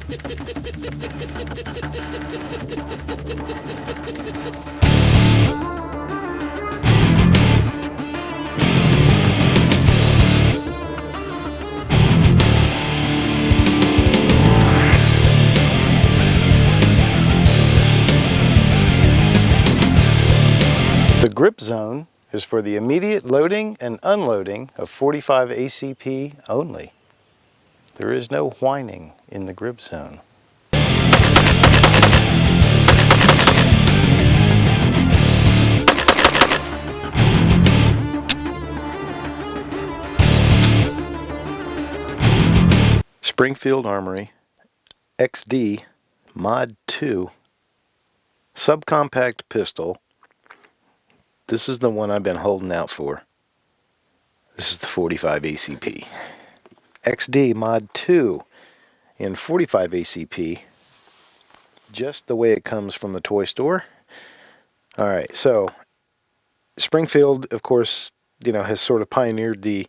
The grip zone is for the immediate loading and unloading of 45 ACP only. There is no whining in the grip zone. Springfield Armory XD Mod.2 subcompact pistol. This is the one I've been holding out for. This is the 45 ACP. XD Mod.2 in 45 ACP. Just the way it comes from the toy store. Alright, so Springfield, of course, has sort of pioneered the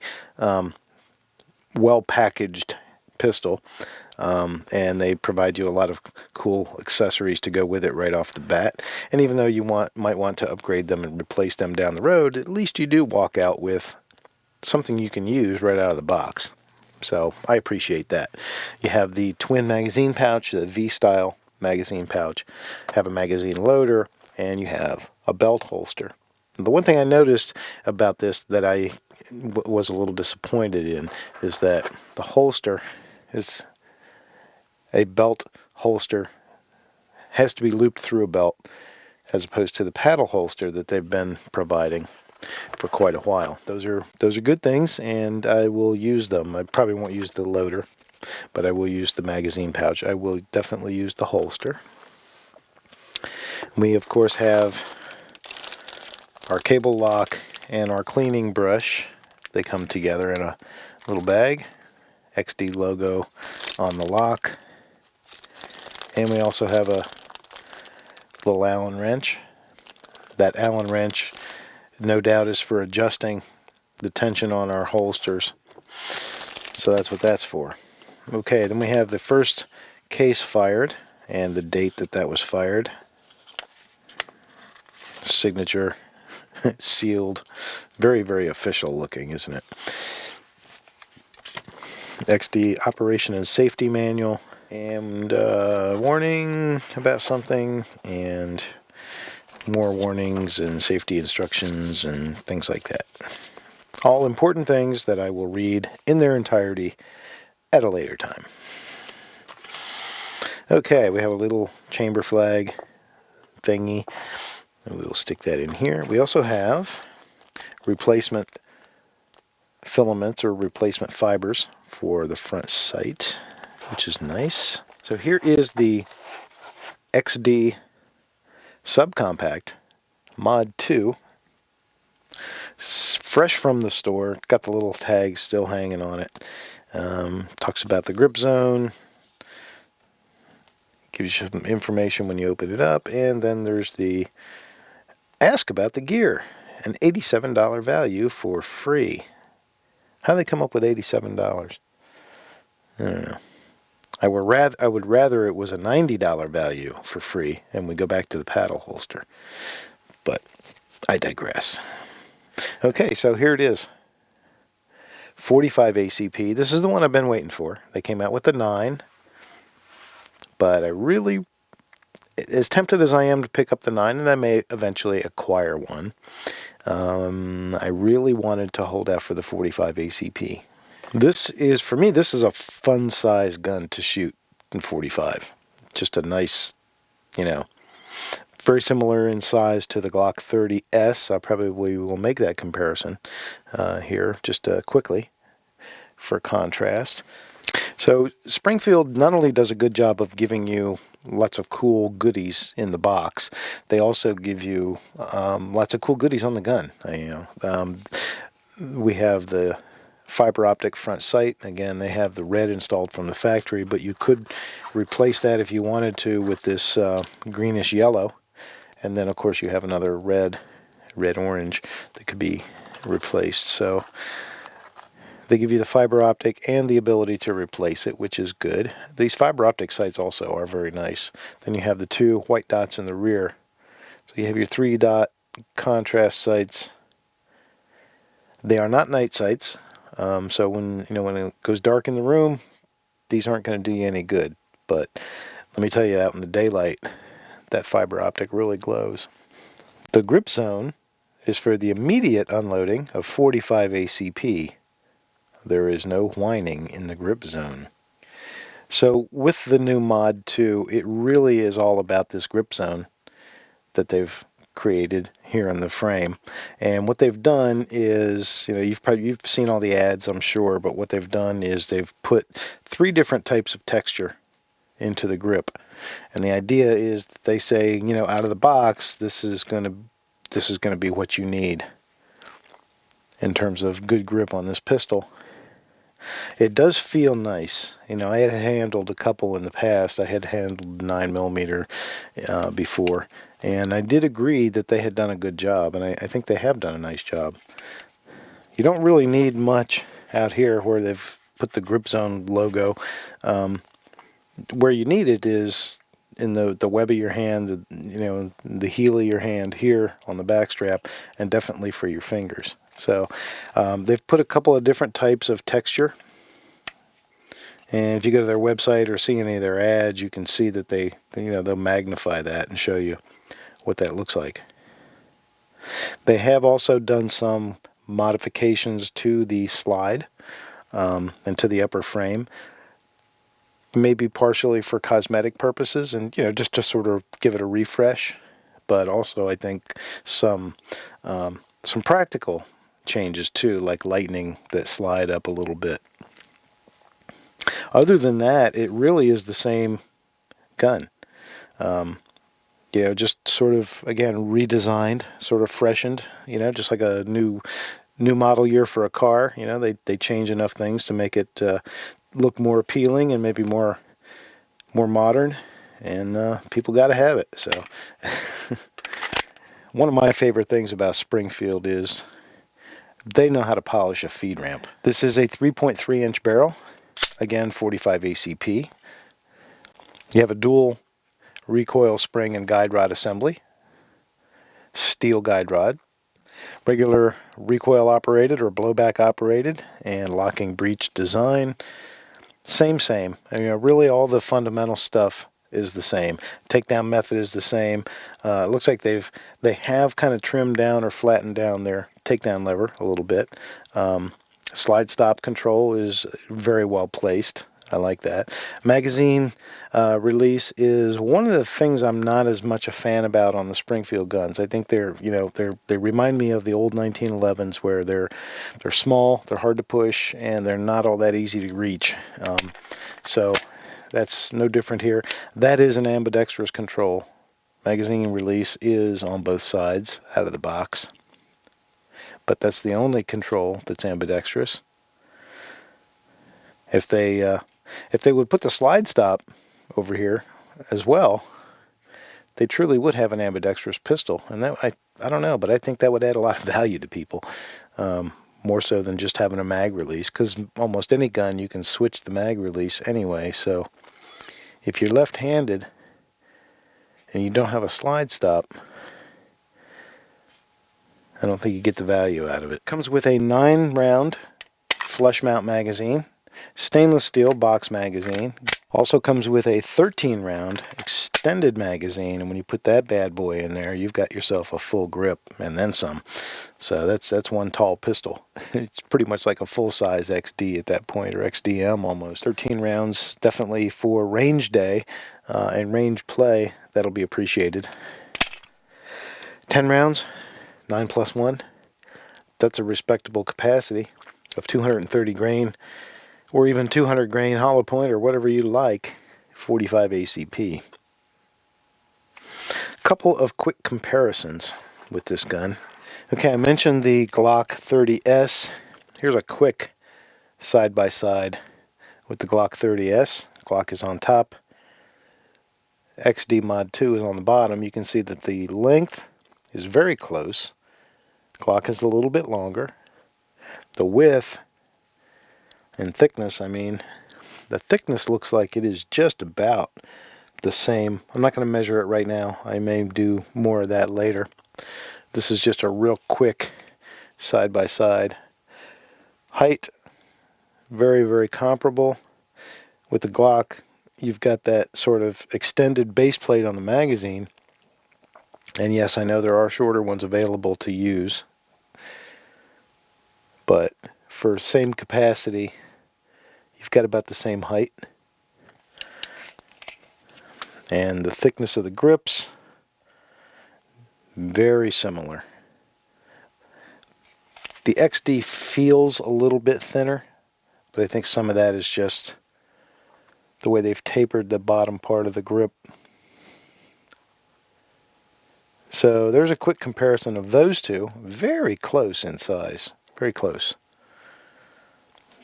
well-packaged pistol, and they provide you a lot of cool accessories to go with it right off the bat. And even though you might want to upgrade them and replace them down the road, at least you do walk out with something you can use right out of the box. So I appreciate that. You have the twin magazine pouch, the V-style magazine pouch, have a magazine loader, and you have a belt holster. The one thing I noticed about this that I was a little disappointed in is that the holster is a belt holster, has to be looped through a belt, as opposed to the paddle holster that they've been providing for quite a while. Those are good things, and I will use them. I probably won't use the loader, but I will use the magazine pouch. I will definitely use the holster. We of course have our cable lock and our cleaning brush. They come together in a little bag. XD logo on the lock. And we also have a little Allen wrench. That Allen wrench, no doubt, is for adjusting the tension on our holsters. So that's what that's for. Okay, then we have the first case fired and the date that was fired. Signature, sealed. Very, very official looking, isn't it? XD Operation and Safety Manual, and warning about something, and more warnings and safety instructions and things like that. All important things that I will read in their entirety at a later time. Okay, we have a little chamber flag thingy, and we'll stick that in here. We also have replacement filaments or replacement fibers for the front sight, which is nice. So here is the XD subcompact Mod.2, fresh from the store. Got the little tag still hanging on it. Talks about the grip zone, gives you some information when you open it up, and then there's the ask about the gear, an $87 value for free. How do they come up with $87? I don't know. I would rather it was a $90 value for free, and we go back to the paddle holster. But I digress. Okay, so here it is. 45 ACP. This is the one I've been waiting for. They came out with the 9. But I really, as tempted as I am to pick up the 9, and I may eventually acquire one, I really wanted to hold out for the 45 ACP. This is, for me, this is a fun size gun to shoot in 45. Just a nice, very similar in size to the Glock 30S. I probably will make that comparison here just quickly for contrast. So Springfield not only does a good job of giving you lots of cool goodies in the box, they also give you lots of cool goodies on the gun. We have the fiber optic front sight. Again, they have the red installed from the factory, but you could replace that if you wanted to with this greenish yellow. And then, of course, you have another red-orange that could be replaced. So They give you the fiber optic and the ability to replace it, which is good. These fiber optic sights also are very nice. Then you have the 2 white dots in the rear. So you have your 3-dot contrast sights. They are not night sights, so when it goes dark in the room, these aren't going to do you any good. But let me tell you, out in the daylight, that fiber optic really glows. The grip zone is for the immediate unloading of 45 ACP. There is no whining in the grip zone. So with the new Mod.2, it really is all about this grip zone that they've created here in the frame. And what they've done is, you've seen all the ads, I'm sure, but what they've done is they've put 3 different types of texture into the grip. And the idea is that they say, out of the box, this is going to be what you need in terms of good grip on this pistol. It does feel nice. I had handled a couple in the past. I had handled 9mm before, and I did agree that they had done a good job, and I think they have done a nice job. You don't really need much out here where they've put the grip zone logo. Where you need it is in the web of your hand, the heel of your hand here on the back strap, and definitely for your fingers. So they've put a couple of different types of texture, and if you go to their website or see any of their ads, you can see that they'll magnify that and show you what that looks like. They have also done some modifications to the slide and to the upper frame, maybe partially for cosmetic purposes and just to sort of give it a refresh, but also I think some practical changes too, like lightening that slide up a little bit. Other than that, it really is the same gun. Just sort of, again, redesigned, sort of freshened, just like a new model year for a car. They change enough things to make it look more appealing and maybe more modern, and people got to have it. So one of my favorite things about Springfield is they know how to polish a feed ramp. This is a 3.3-inch barrel, again 45 ACP. You have a dual recoil spring and guide rod assembly, steel guide rod, regular recoil operated or blowback operated, and locking breech design. Same. Really all the fundamental stuff is the same. Takedown method is the same. It looks like they have kind of trimmed down or flattened down their takedown lever a little bit. Slide stop control is very well placed. I like that. Magazine release is one of the things I'm not as much a fan about on the Springfield guns. I think they remind me of the old 1911s where they're small, they're hard to push, and they're not all that easy to reach. So that's no different here. That is an ambidextrous control. Magazine release is on both sides out of the box, but that's the only control that's ambidextrous. If they would put the slide stop over here as well, they truly would have an ambidextrous pistol. And that I don't know, but I think that would add a lot of value to people, more so than just having a mag release, because almost any gun you can switch the mag release anyway. So if you're left-handed and you don't have a slide stop, I don't think you get the value out of it. Comes with a 9-round flush mount magazine. Stainless steel box magazine. Also comes with a 13-round extended magazine, and when you put that bad boy in there, you've got yourself a full grip and then some. So that's one tall pistol. It's pretty much like a full-size XD at that point, or XDM almost. 13 rounds, definitely for range day and range play, that'll be appreciated. 10 rounds, 9+1. That's a respectable capacity of 230 grain. Or even 200 grain hollow point, or whatever you like, 45 ACP. Couple of quick comparisons with this gun. Okay, I mentioned the Glock 30S. Here's a quick side-by-side with the Glock 30S. Glock is on top. XD Mod.2 is on the bottom. You can see that the length is very close. Glock is a little bit longer. The width And thickness, I mean, the thickness looks like it is just about the same. I'm not going to measure it right now. I may do more of that later. This is just a real quick side by side. Height, very, very comparable. With the Glock, you've got that sort of extended base plate on the magazine. And yes, I know there are shorter ones available to use. But for same capacity, you've got about the same height. And the thickness of the grips, very similar. The XD feels a little bit thinner, but I think some of that is just the way they've tapered the bottom part of the grip. So there's a quick comparison of those two. Very close in size. Very close.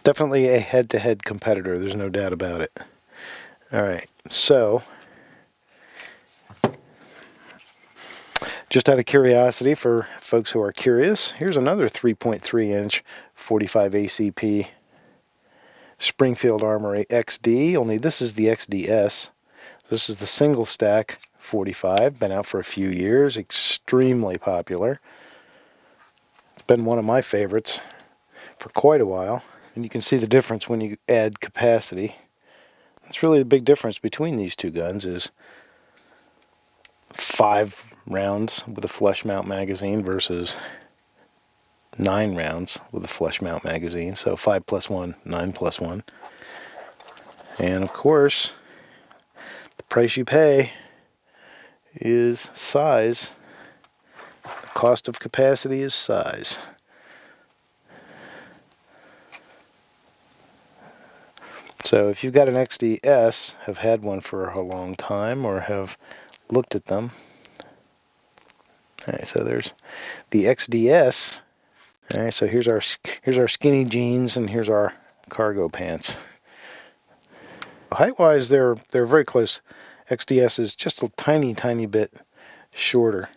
Definitely a head-to-head competitor. There's no doubt about it. Alright, so just out of curiosity for folks who are curious, here's another 3.3 inch 45 ACP Springfield Armory XD, only this is the XDS. This is the single stack 45, been out for a few years, extremely popular. It's been one of my favorites for quite a while, and you can see the difference when you add capacity. That's really the big difference between these two guns is 5 rounds with a flush mount magazine versus 9 rounds with a flush mount magazine. So 5 plus 1, 9 plus 1. And of course, the price you pay is size. The cost of capacity is size. So if you've got an XDS, have had one for a long time, or have looked at them. Alright, so there's the XDS. Alright, so here's our skinny jeans, and here's our cargo pants. Height-wise, they're very close. XDS is just a tiny bit shorter,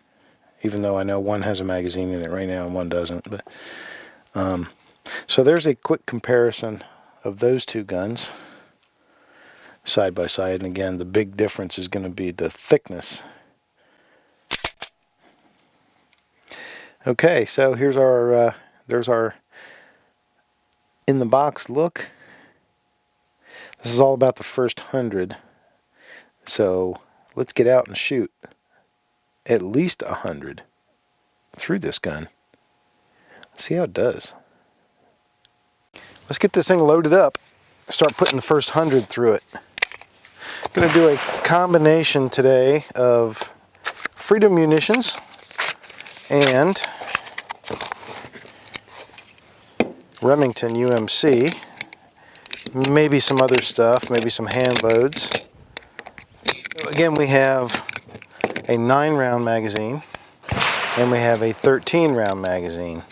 even though I know one has a magazine in it right now and one doesn't. But so there's a quick comparison of those two guns side by side, and again, the big difference is going to be the thickness. Okay, so here's our there's our in the box look. This is all about the first 100. So let's get out and shoot at least 100 through this gun. See how it does. Let's get this thing loaded up. Start putting the first 100 through it. I'm going to do a combination today of Freedom munitions and Remington UMC. Maybe some other stuff, maybe some hand loads. Again, we have a 9-round magazine and we have a 13-round magazine.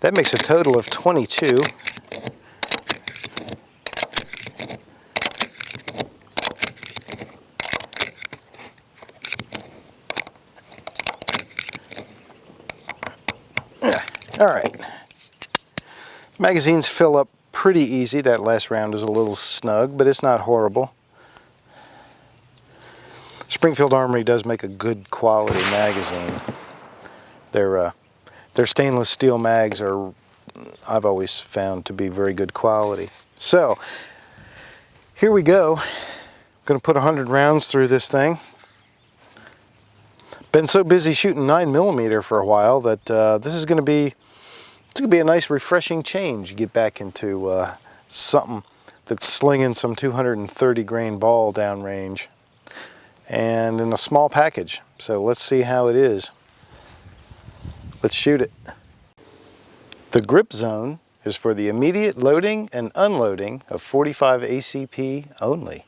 That makes a total of 22. All right. Magazines fill up pretty easy. That last round is a little snug, but it's not horrible. Springfield Armory does make a good quality magazine. Their stainless steel mags are, I've always found to be very good quality. So, here we go. I'm going to put 100 rounds through this thing. Been so busy shooting 9mm for a while that this is going to be a nice refreshing change. Get back into something that's slinging some 230 grain ball downrange and in a small package. So let's see how it is. Let's shoot it. The grip zone is for the immediate loading and unloading of 45 ACP only.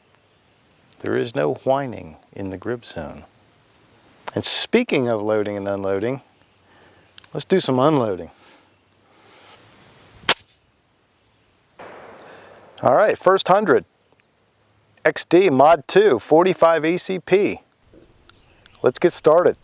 There is no whining in the grip zone. And speaking of loading and unloading, let's do some unloading. All right, first 100. XD Mod.2 45 ACP. Let's get started.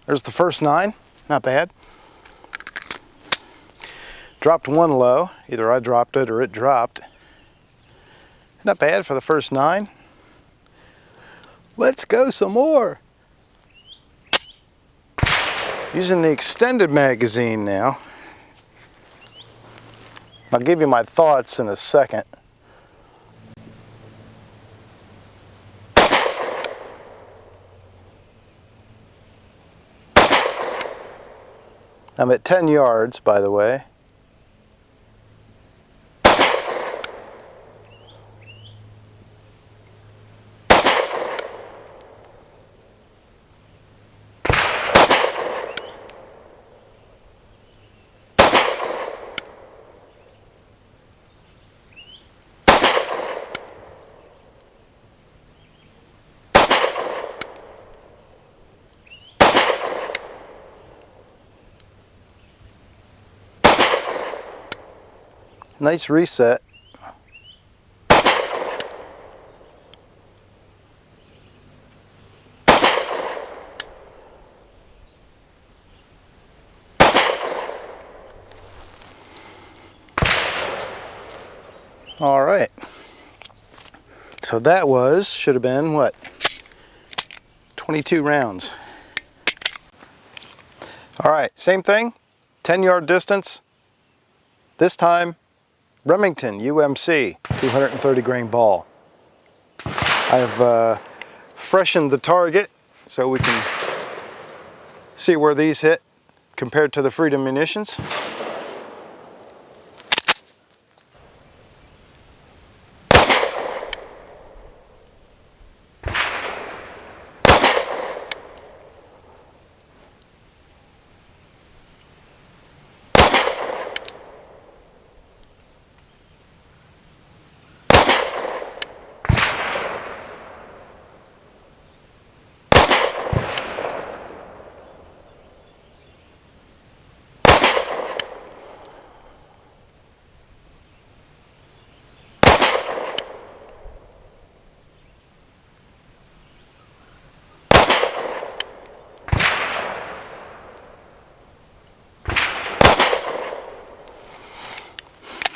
There's the first 9, not bad. Dropped one low, either I dropped it or it dropped. Not bad for the first 9. Let's go some more. Using the extended magazine now. I'll give you my thoughts in a second. I'm at 10 yards, by the way. Nice reset. All right. So that should have been what? 22 rounds. All right, same thing, 10-yard distance. This time, Remington UMC 230 grain ball. I've freshened the target so we can see where these hit compared to the Freedom munitions.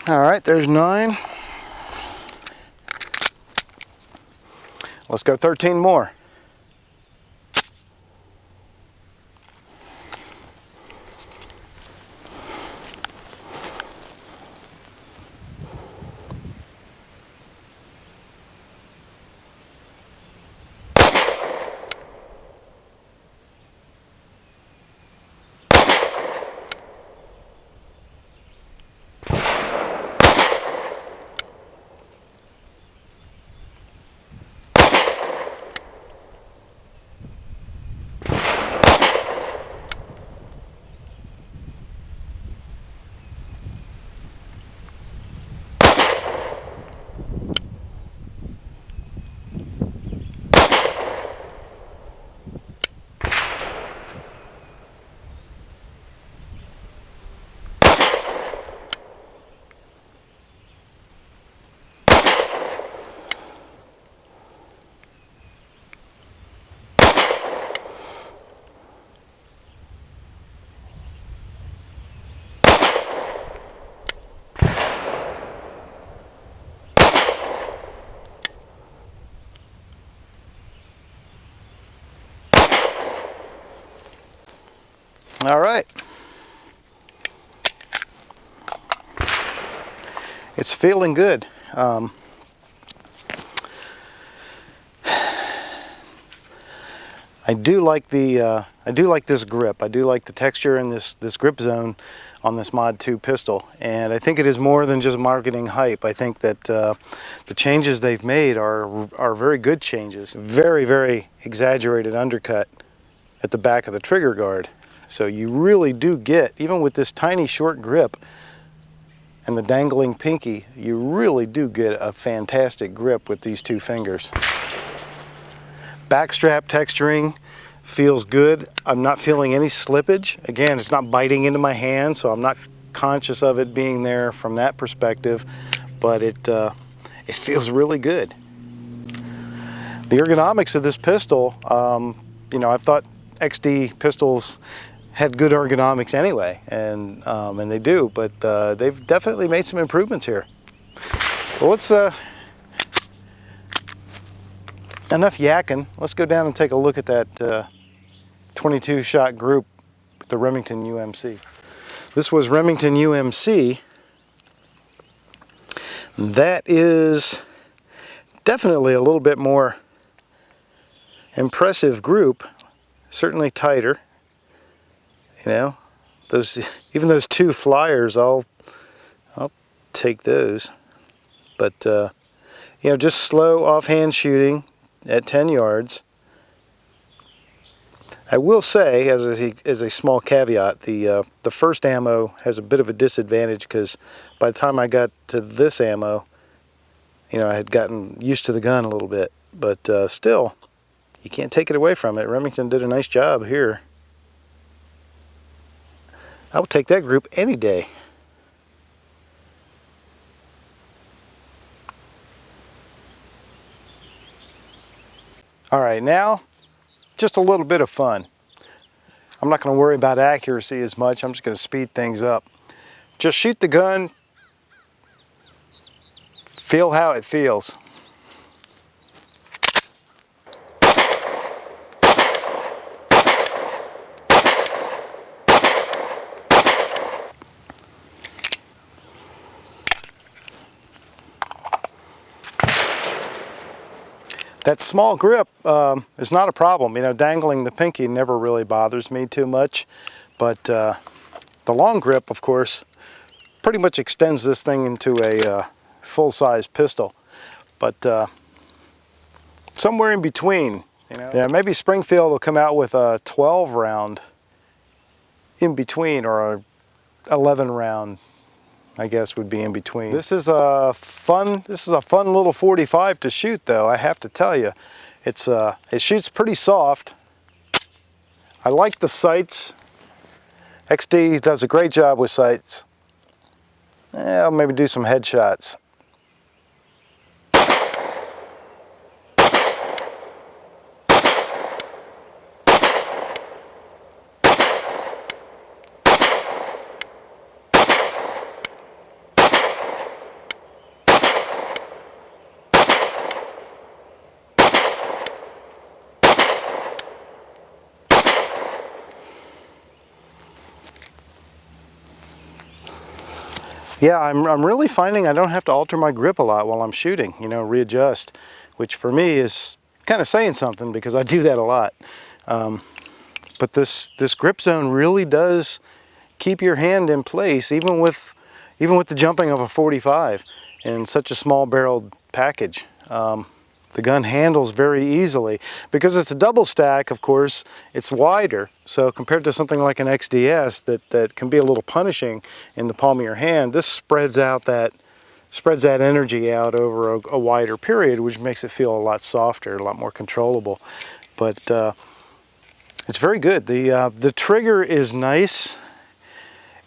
All right, there's 9. Let's go 13 more. All right. It's feeling good. I do like this grip. I do like the texture in this grip zone on this Mod.2 pistol, and I think it is more than just marketing hype. I think that the changes they've made are very good changes. Very, very exaggerated undercut at the back of the trigger guard. So you really do get, even with this tiny short grip and the dangling pinky, you really do get a fantastic grip with these 2 fingers. Backstrap texturing feels good. I'm not feeling any slippage. Again, it's not biting into my hand, so I'm not conscious of it being there from that perspective, but it feels really good. The ergonomics of this pistol, you know, I've thought XD pistols had good ergonomics anyway, and they do, but they've definitely made some improvements here. Well, let's enough yakking. Let's go down and take a look at that 22 shot group with the Remington UMC. This was Remington UMC. That is definitely a little bit more impressive group, certainly tighter. You know, even those two flyers, I'll take those. But you know, just slow offhand shooting at 10 yards. I will say, as a small caveat, the first ammo has a bit of a disadvantage because by the time I got to this ammo, you know, I had gotten used to the gun a little bit. But still, you can't take it away from it. Remington did a nice job here. I will take that group any day. All right, now just a little bit of fun. I'm not going to worry about accuracy as much. I'm just going to speed things up. Just shoot the gun, feel how it feels. That small grip is not a problem. You know, dangling the pinky never really bothers me too much, but the long grip, of course, pretty much extends this thing into a full-size pistol. But somewhere in between, you know, yeah, maybe Springfield will come out with a 12 round in between, or a 11 round, I guess, would be in between. This is a fun little 45 to shoot, though. I have to tell you, it shoots pretty soft. I like the sights. XD does a great job with sights. I'll maybe do some headshots. Yeah, I'm really finding I don't have to alter my grip a lot while I'm shooting, you know, readjust, which for me is kind of saying something because I do that a lot. But this grip zone really does keep your hand in place, even with the jumping of a 45 in such a small barreled package. The gun handles very easily. Because it's a double stack, of course, it's wider. So compared to something like an XDS that can be a little punishing in the palm of your hand, this spreads that energy out over a wider period, which makes it feel a lot softer, a lot more controllable. But it's very good. The trigger is nice.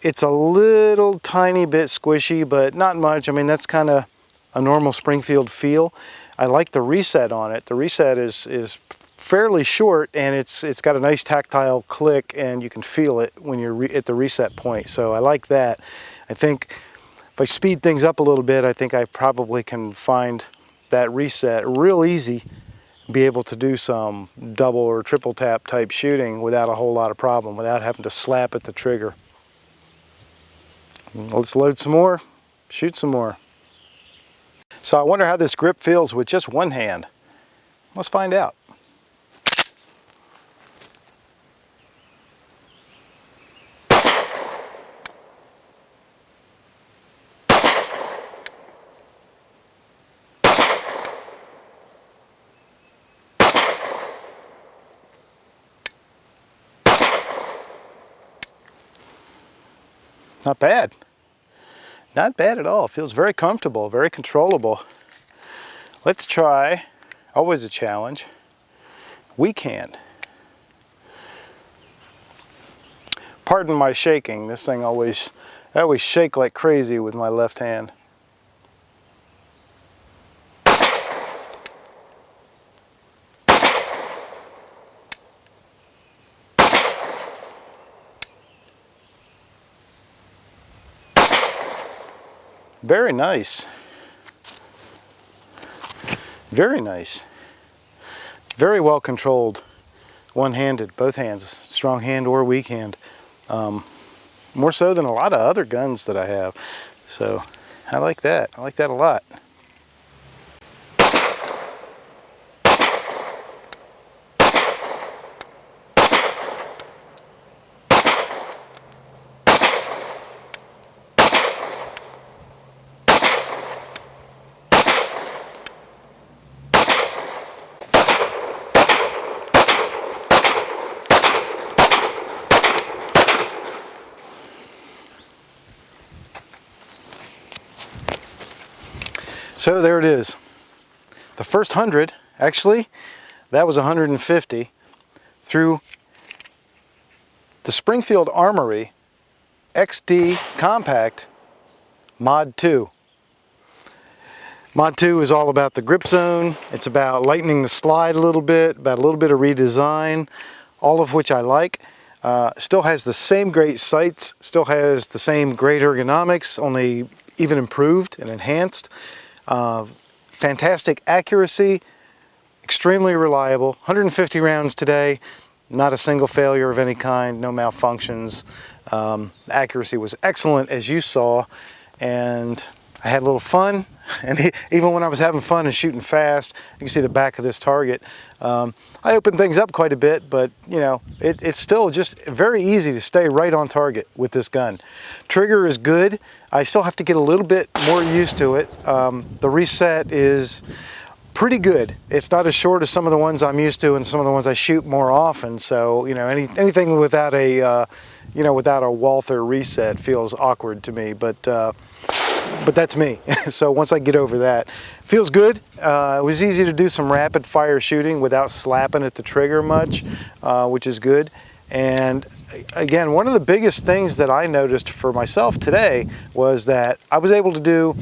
It's a little tiny bit squishy, but not much. I mean, that's kind of a normal Springfield feel. I like the reset on it. The reset is fairly short, and it's got a nice tactile click, and you can feel it when you're at the reset point. So I like that. I think if I speed things up a little bit, I think I probably can find that reset real easy, be able to do some double or triple tap type shooting without a whole lot of problem, without having to slap at the trigger. Let's load some more, shoot some more. So I wonder how this grip feels with just one hand. Let's find out. Not bad. Not bad at all. Feels very comfortable, very controllable. Let's try, always a challenge, weak hand. Pardon my shaking. This thing I always shake like crazy with my left hand. Very nice. Very nice. Very well controlled. One-handed, both hands, strong hand or weak hand. More so than a lot of other guns that I have. So I like that. I like that a lot. So there it is. The first 100, actually, that was 150 through the Springfield Armory XD Compact Mod 2. Mod 2 is all about the grip zone. It's about lightening the slide a little bit, about a little bit of redesign, all of which I like. Still has the same great sights, still has the same great ergonomics, only even improved and enhanced. Fantastic accuracy, extremely reliable. 150 rounds today, not a single failure of any kind, no malfunctions. Accuracy was excellent, as you saw, and I had a little fun. And even when I was having fun and shooting fast, you can see the back of this target. I opened things up quite a bit, but you know, it's still just very easy to stay right on target with this gun. Trigger is good. I still have to get a little bit more used to it. The reset is pretty good. It's not as short as some of the ones I'm used to and some of the ones I shoot more often. So, you know, anything without a, without a Walther reset feels awkward to me, but that's me. So once I get over that, feels good. It was easy to do some rapid fire shooting without slapping at the trigger much, which is good. And again, one of the biggest things that I noticed for myself today was that I was able to do,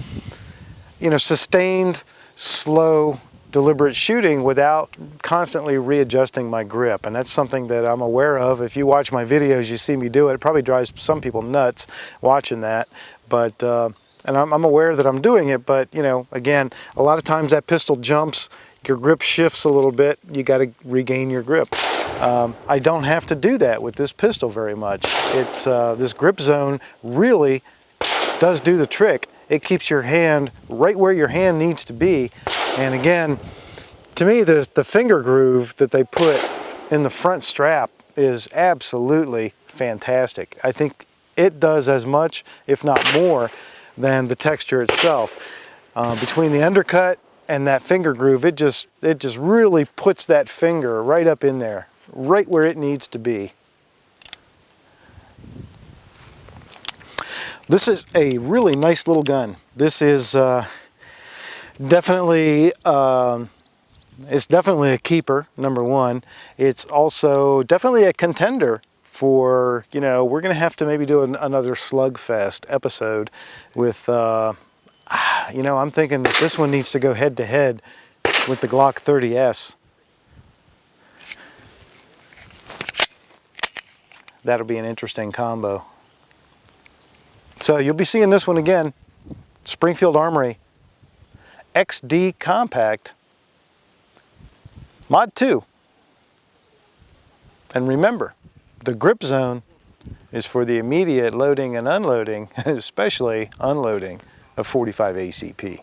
sustained, slow, deliberate shooting without constantly readjusting my grip. And that's something that I'm aware of. If you watch my videos, you see me do it. It probably drives some people nuts watching that. But and I'm aware that I'm doing it, but again, a lot of times that pistol jumps, your grip shifts a little bit, you got to regain your grip. I don't have to do that with this pistol very much. It's this grip zone really does do the trick. It keeps your hand right where your hand needs to be. And again, to me, the finger groove that they put in the front strap is absolutely fantastic. I think it does as much, if not more, than the texture itself. Between the undercut and that finger groove, it just really puts that finger right up in there, right where it needs to be. This is a really nice little gun. This is definitely it's definitely a keeper, number one. It's also definitely a contender for, we're going to have to maybe do another slugfest episode with, I'm thinking that this one needs to go head to head with the Glock 30S. That'll be an interesting combo. So you'll be seeing this one again, Springfield Armory XD Compact Mod 2. And remember, the grip zone is for the immediate loading and unloading, especially unloading of 45 ACP.